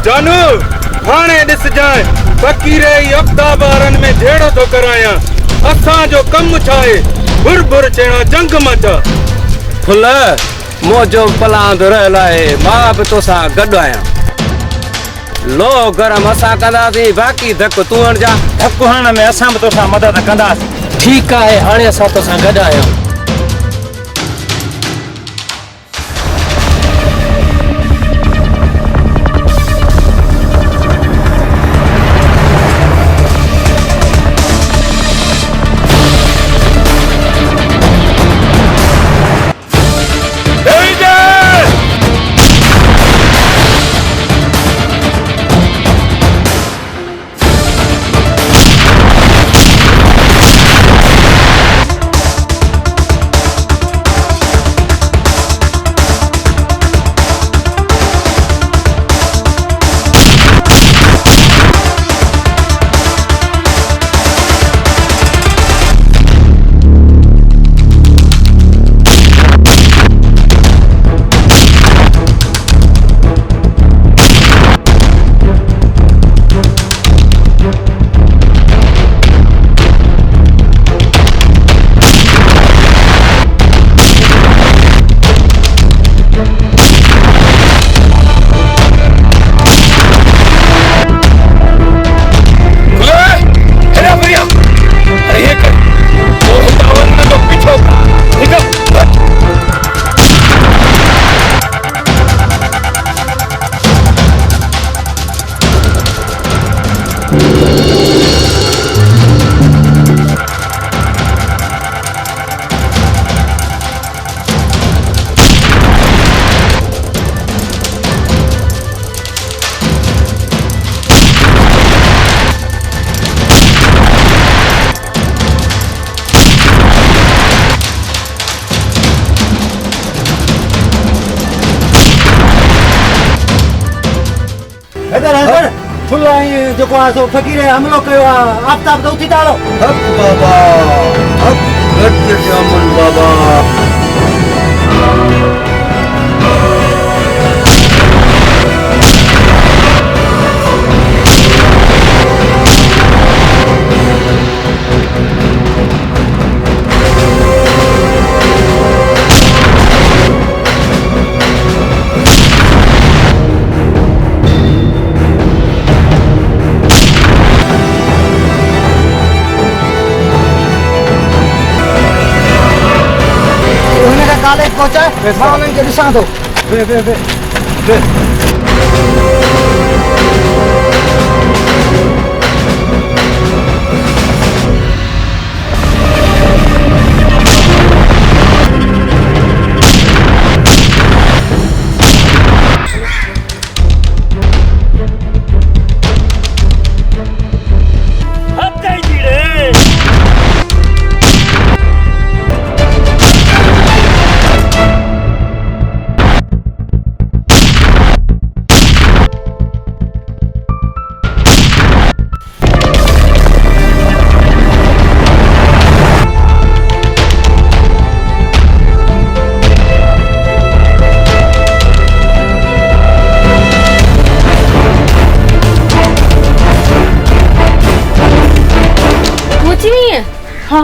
जानू हाणे ॾिस जाए फ़कीरे अफ़्ताबारनि में झेड़ो थो करायां असांजो कमु छा आहे बुर बुर चइणा जंग मचा फुल मोजो पलांदो रहियल आहे मां बि तोसां गॾु आहियां लो गरम असां कंदासीं बाक़ी धक तूं हणजा धक हणण में असां बि तोसां मदद कंदासीं ठीकु आहे हाणे असां तोसां गॾु आहियूं जेको आहे सो फ़कीर हमलो कयो आहे आफ़ताब त उथी था हलो हक बाबा हक घटि जामन बाबा कॉलेज पहुंचाए मां उन्हनि खे ॾिसां थो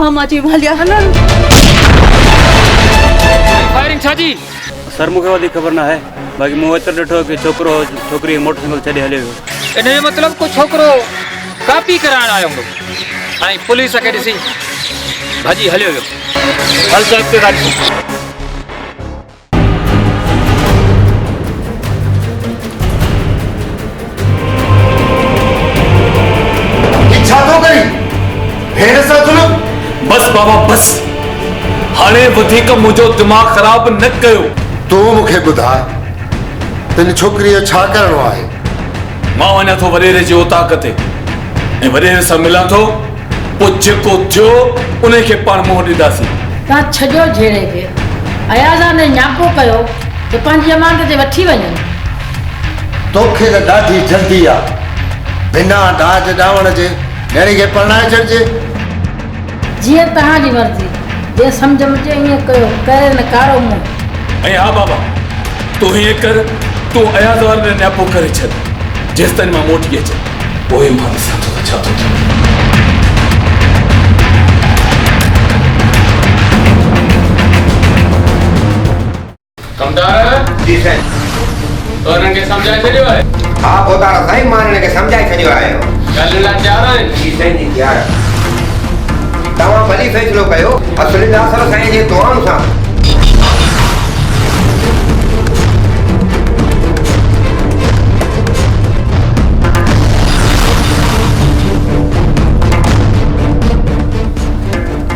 हाँ माची भालिया हलन फायरिंग छाजी सर मूंखे वधीक ख़बर न आहे बाक़ी मूं एतिरो ॾिठो की छोकिरो छोकिरी मोटरसाइकिल छॾे हलियो वियो इन जो मतिलबु को छोकिरो कापी कराइण आयो हूंदो ऐं पुलिस खे ॾिसी भाॼी हलियो वियो हल त इब्तिदारी छा थो करी भेण सां जुलम बस बाबा बस हाणे वधीक मुंहिंजो दिमाग़ ख़राब न कयो तूं मूंखे ॿुधाए तिन छोकिरीअ छा करणो आहे मां वञा थो वॾेरे जी ओताक ते ऐं वॾेरे सां मिलां थो पोइ जेको थियो उन खे पाण मुंहुं ॾींदासीं तव्हां छॾियो झेड़े खे अयाज़ा ने न्यापो कयो त पंहिंजी अमानत ते वठी वञनि तोखे त ॾाढी जल्दी आहे बिना दाज ॾावण जे ॾेरी खे परणाए छॾिजे जीअं तव्हांजी मर्ज़ी जे सम्झ में अचे ईअं कयो करे न कारो मुंहुं ऐं हा बाबा तूं हीअं कर तूं अयाज़ वारे न्यापो करे छॾ जेसिताईं मां मोटी अचे पोइ मां ॾिसां थो त छा थो थिए। कमदार जी साईं। तो हिननि खे सम्झाए छॾियो आहे? हा पोदार साईं, मां हिन खे सम्झाए छॾियो आहे। ॻाल्हि लाइ तयारु आहिनि? जी साईं जी तयार। तव्हां भली फ़ैसिलो कयो, असुल नासर साईं जे दुआउनि सां।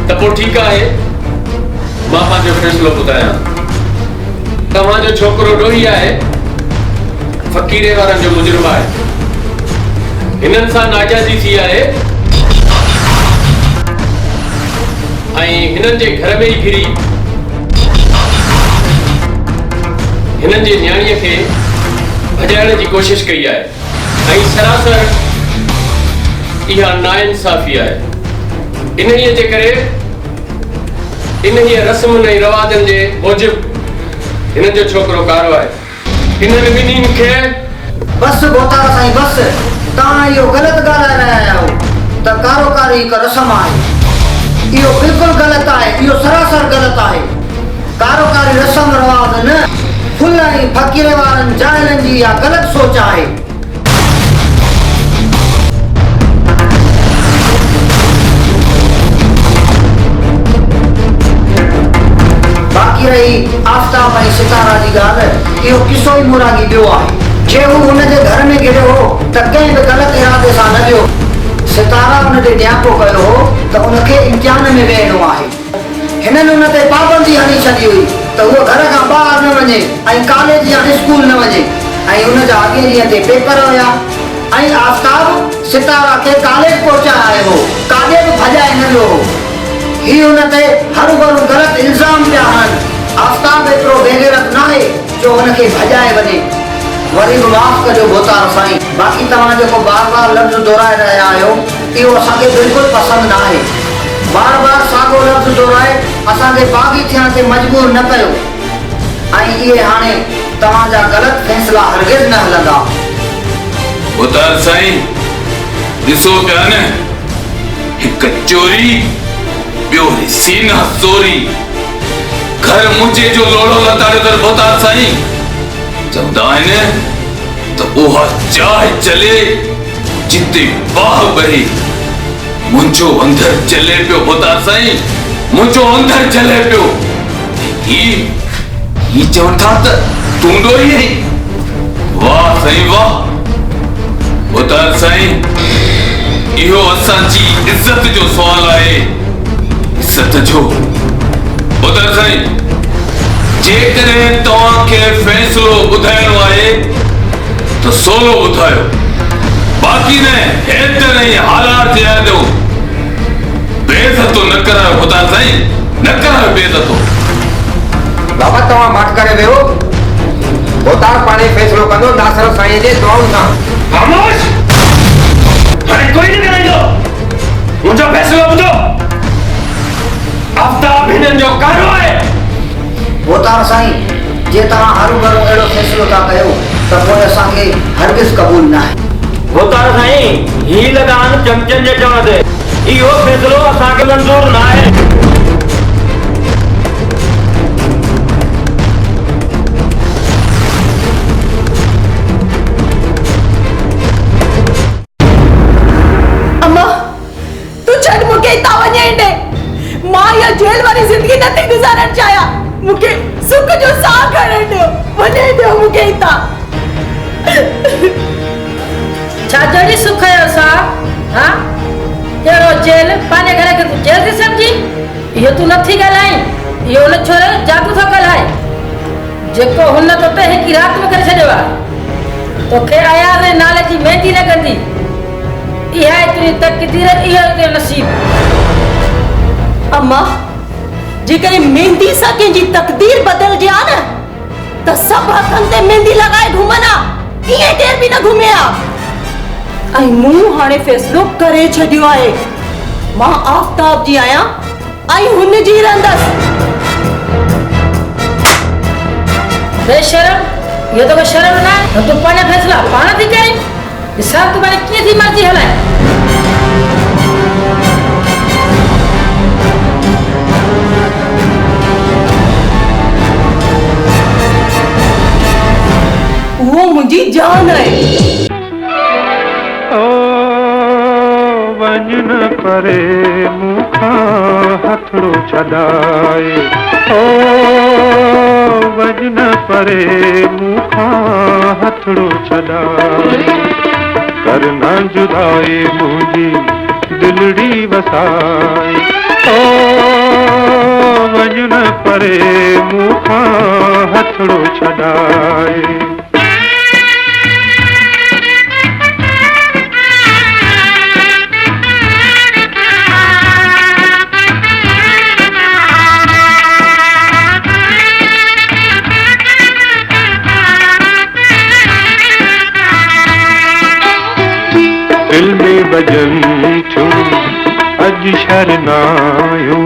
त पोइ ठीकु आहे, मां पंहिंजो फ़ैसिलो ॿुधायां। तव्हांजो छोकिरो ॾोही आहे, फ़क़ीरे वारनि जो मुजरिम आहे। हिननि सां नाजाइज़ी थी आहे ऐं हिननि जे घर में ई घिरी हिननि जे न्याणीअ खे भॼाइण जी कोशिशि कई आहे ऐं सरासर इहा नाइंसाफ़ी आहे। इन्हीअ जे करे इन्हीअ रस्म ऐं रवाजनि जे मूजिबि हिननि जो छोकिरो कारो आहे। हिननि ॿिन्हिनि खे बस बोतार साईं बस, तव्हां इहो ग़लति ॻाल्हाए रहिया आहियो त कारोकारी हिकु रस्म आहे। इहो बिल्कुलु ग़लति आहे, इहो सरासर ग़लति आहे। कारोकारी रस्म रवाज न, फुल ऐं फ़क़ीरे वारनि जाइलनि जी इहा ग़लति सोच आहे। बाक़ी रही आफ़ताब ऐं सितारा जी ॻाल्हि, इहो किसो ई मुरागी ॿियो आहे। जे हू हुनजे घर में गिरियो हो त कंहिं बि ग़लति इरादे सां न वियो। सितारा हुनते न्यापो कयो हो त उनखे इम्तिहान में वेहणो आहे। हिननि हुन ते पाबंदी हणी छॾी हुई त उहो घर खां ॿाहिरि न वञे ऐं कॉलेज या स्कूल न वञे ऐं हुनजा अॻे ॾींहं ते पेपर हुया ऐं आफ़ताब सितारा खे कॉलेज पहुचायो हो, काॾे बि भॼाए न वियो हो। ही हुन ते हरू भरू ग़लति इल्ज़ाम पिया हणनि। आफ़ताब एतिरो बेग़ैरत न आहे जो हुनखे भॼाए वञे। वरी बि माफ़ कजो बोतार साईं, बाक़ी तव्हां जेको बार बार लफ़्ज़ दोहराए रहिया आहियो इहो असांखे बिल्कुलु पसंदि न आहे। बार बार साॻियो लफ़्ज़ दोहराए असांखे बाग़ी थियण ते मजबूर न कयो ऐं इहे हाणे तव्हांजा ग़लति फ़ैसिला हरगिज़ न हलंदा। बोतार साईं ॾिसो पिया न, हिकु चोरी ॿियो सीना चोरी, घर मुंहिंजे जो लोड़ो लताड़ियो अथनि। बोतार साईं चवंदा आहिनि त उहा चाह चले जिते बाह बहे। मुंहिंजो अंदर चले पियो बोतार साईं, मुंहिंजो अंदर चले पियो। ही चवनि था त तूं ॾोही आहीं। वाह साईं वाह। बोतार साईं इहो असांजी इज़त जो सुवाल आहे, इज़त जो। बोतार साईं जेकॾहिं तव्हांखे फ़ैसिलो ॿुधाइणो आहे त सोलो ॿुधायो, बाक़ी न हेतर ऐं हालात जे आॾो बेइज़तो न करायो। बोतार साईं न करायो बेइज़तो। बाबा तव्हां मट करे वियो, बोतार पाणे फ़ैसिलो कंदो नासर साईं जे दुआउनि सां। खामोश, हाणे कोई न ॻाल्हाईंदो। मुंहिंजो फ़ैसिलो ॿुधो। आफ़ताब हिननि जो कारो आहे। बोतार साईं जे तव्हां हरू भरू अहिड़ो फ़ैसिलो था कयो त पोइ असांखे हरगिज़ क़बूल न आहे। बोतार साईं ही लगान चमचनि जे चवण ते, इहो फ़ैसिलो असांखे मंज़ूर न आहे। अम्मा तू छॾ मूंखे हितां वञे ॾे। मां इहा जेल वारी ज़िंदगी नथी गुज़ारणु चाहियां। मूंखे सुख जो साह खणण ॾियो, वञे ॾियो मूंखे हितां। छा जड़ी सुख जो साह? हाँ कहिड़ो जेल? पंहिंजे घर खे तूं जेल थी सम्झी? इहो तूं नथी ॻाल्हाई, इहो हुन छोरे जादू थो ॻाल्हाए जेको हुन तोते हिकु राति में करे छॾियो आहे। तोखे अयाज़ जे नाले जी मेहंदी न कंदी। इहा आहे तुंहिंजी तक़दीर, इहो तुंहिंजो नसीब। अम्मा जेकॾहिं मेहंदी सां कंहिंजी तक़दीर बदिलजे हा न त सभु हथनि ते मेहंदी लॻाए घुमंदा, ईअं केर बि न घुमे हा। ऐं मूं हाणे फ़ैसिलो करे छॾियो आहे। मां आफ़ताब जी आहियां ऐं हुन जी रहंदसि। बेशरम, इहो तो शर्म न आहे। तूं पंहिंजा फ़ैसिला पाण थी करीं। सब तुम्हारी कीअं थी मर्ज़ी हलाए। वो मुझी जान है। ओ वञ न परे मूंखां हथड़ो छॾाए, ओ वञ न परे मूंखां हथड़ो छॾाए, कर न जुदाई मुंहिंजी दिलड़ी वसाए, ओ वञ न परे मूंखां हथड़ो छॾाए। दिल में बजन छूं अज शरनायूं,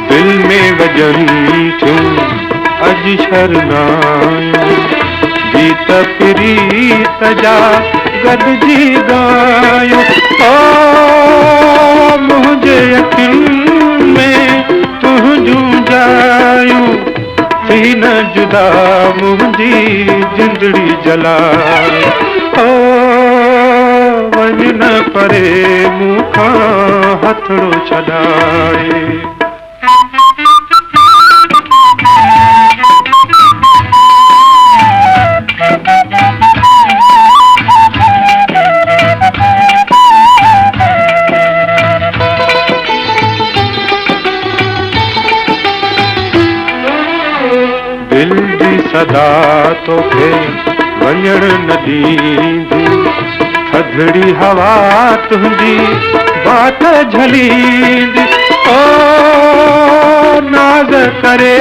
दिल में बजन छूं अज शरनायूं, गीत प्रीत जा गॾिजी ॻायूं, ओ मुंहिंजे अखियुनि में तुंहिंजूं जायूं, थी न जुदा मुंहिंजी जिंदड़ी जलाए, ओ वञ न परे मूंखां हथड़ो छॾाए। दिल जी सदा तोखे वञण न ॾींदी, थधड़ी हवा तुंहिंजी बात झलींदी, ओ नाज़ करे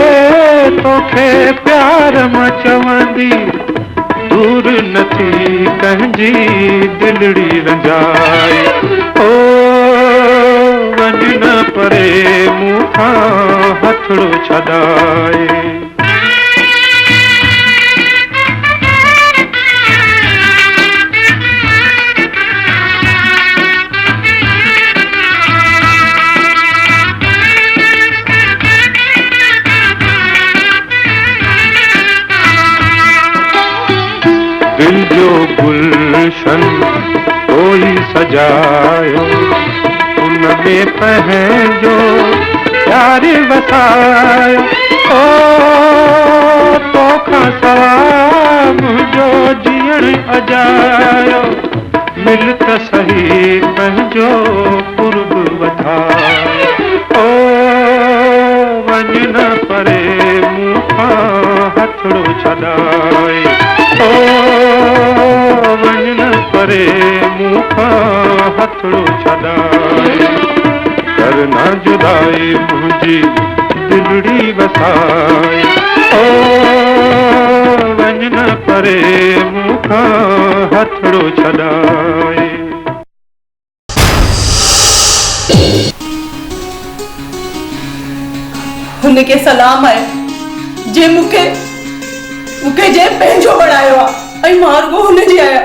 तोखे प्यार मां चवंदी, दूर न थी कंहिंजी दिलड़ी रंजाए, ओ वञ न परे मूंखां हथड़ो छॾाए। दिल जो गुलशन कोई सजायो, उनमें पंहिंजो प्यार वसायो, ओ तोखां सवा मुंहिंजो जीअण अजायो, मिल त सही पंहिंजो कुर्ब वधायो, ओ वञ न परे मूंखां हथड़ो छॾाए, ओ वञ न परे मूंखां हथड़ो छॾाए, कर न जुदाई मुंहिंजी दिलड़ी वसाए, ओ वञ न परे मूंखां हथड़ो छॾाए। हुनखे सलाम आहे जे मूंखे जे पंहिंजो बणायो आहे, ऐं मां रुॻो हुनजी आहियां।